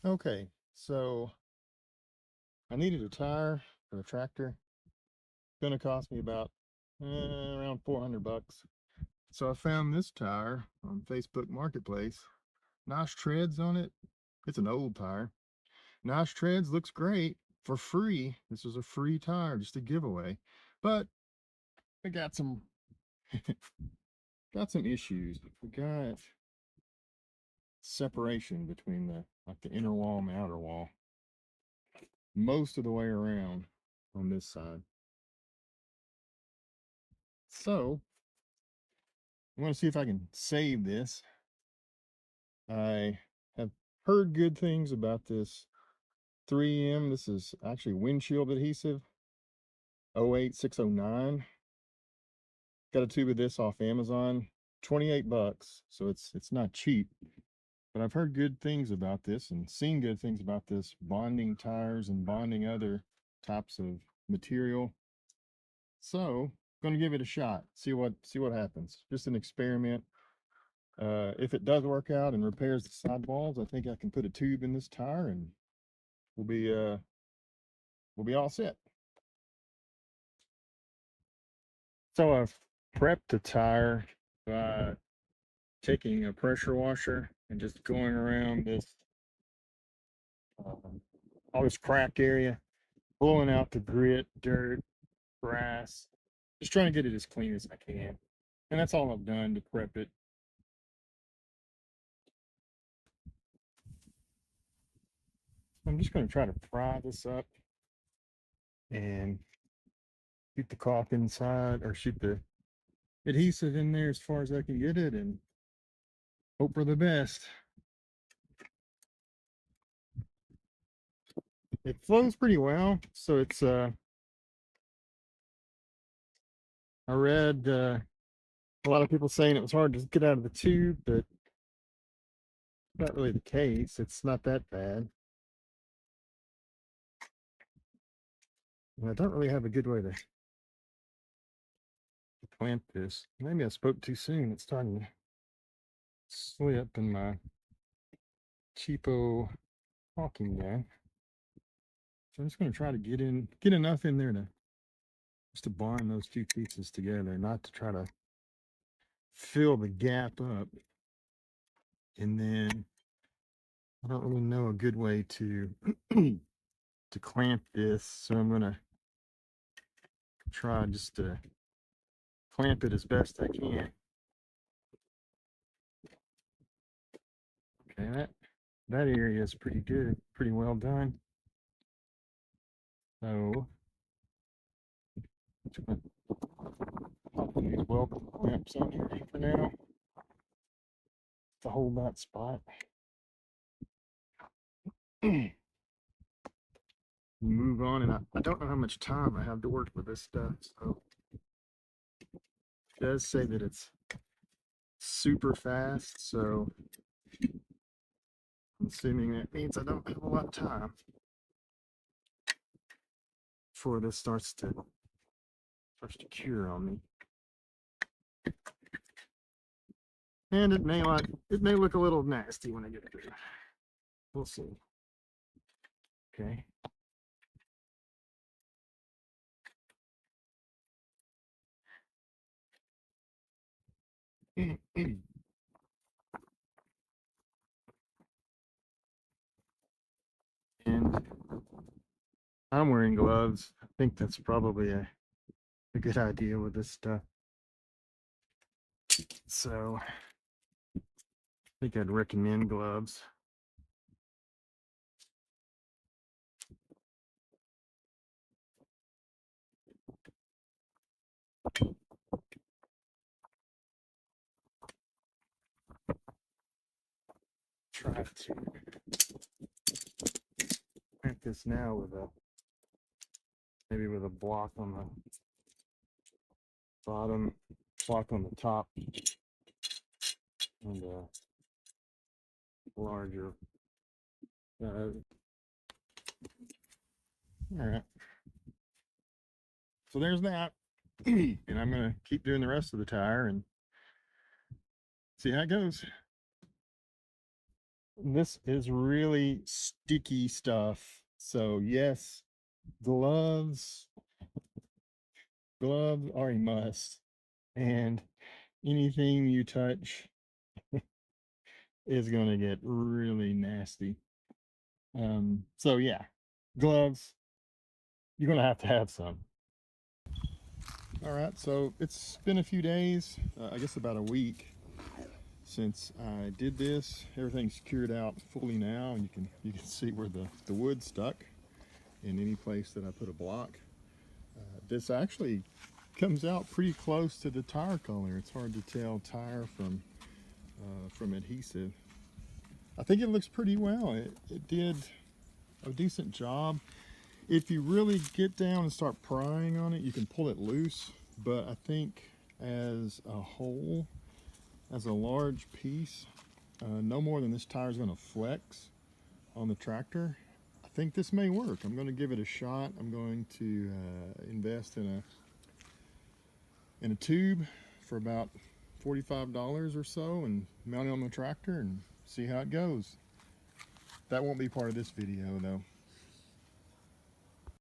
Okay, so I needed a tire for the tractor. It's gonna cost me about around 400 bucks. So I found this tire on Facebook Marketplace. Nice treads on it. It's an old tire. Nice treads, looks great for free. This was a free tire, just a giveaway. But I got some got some issues. We got separation between the inner wall and the outer wall most of the way around on this side. So I want to see if I can save this. I have heard good things about this 3M. This is actually windshield adhesive 08609. Got a tube of this off Amazon, 28 bucks. So it's not cheap, but I've heard good things about this and seen good things about this bonding tires and bonding other types of material. So going to give it a shot. See what happens. Just an experiment. If it does work out and repairs the sidewalls, I think I can put a tube in this tire and we'll be uh we'll be all set. So I've prepped the tire by taking a pressure washer and just going around this all this cracked area, pulling out the grit, dirt, grass, just trying to get it as clean as I can. And that's all I've done to prep it. I'm just going to try to pry this up and shoot the caulk inside, or shoot the adhesive in there as far as I can get it, and hope for the best. It flows pretty well, so it's I read a lot of people saying it was hard to get out of the tube, but not really the case. It's not that bad. And I don't really have a good way to clamp this. Maybe I spoke too soon. It's starting to slip in my cheapo caulking gun. So I'm just going to try to get enough in there to just to bond those two pieces together, not to try to fill the gap up. And then I don't really know a good way to to clamp this, so I'm gonna try just to clamp it as best I can. Okay, that area is pretty good, pretty well done. So just gonna pop these welcome clamps on here for now to hold that spot. Move on, and I don't know how much time I have to work with this stuff. So it does say that it's super fast, so I'm assuming that means I don't have a lot of time before this starts to cure on me. And it may look a little nasty when I get through. We'll see. Okay. And I'm wearing gloves. I think that's probably a good idea with this stuff. So I think I'd recommend gloves. Try to print this now with maybe with a block on the bottom, block on the top, and a larger. All right. So there's that. And I'm gonna keep doing the rest of the tire and see how it goes. This is really sticky stuff. So yes, gloves, gloves are a must. And anything you touch is going to get really nasty. So yeah, gloves, you're going to have some. All right, so it's been a few days, I guess about a week since I did this. Everything's cured out fully now, and you can see where the wood stuck in any place that I put a block. This actually comes out pretty close to the tire color. It's hard to tell tire from adhesive. I think it looks pretty well. It did a decent job. If you really get down and start prying on it, you can pull it loose, but I think as a whole, as a large piece, no more than this tire is going to flex on the tractor. I think this may work. I'm going to give it a shot. I'm going to invest in a tube for about $45 or so and mount it on the tractor and see how it goes. That won't be part of this video though.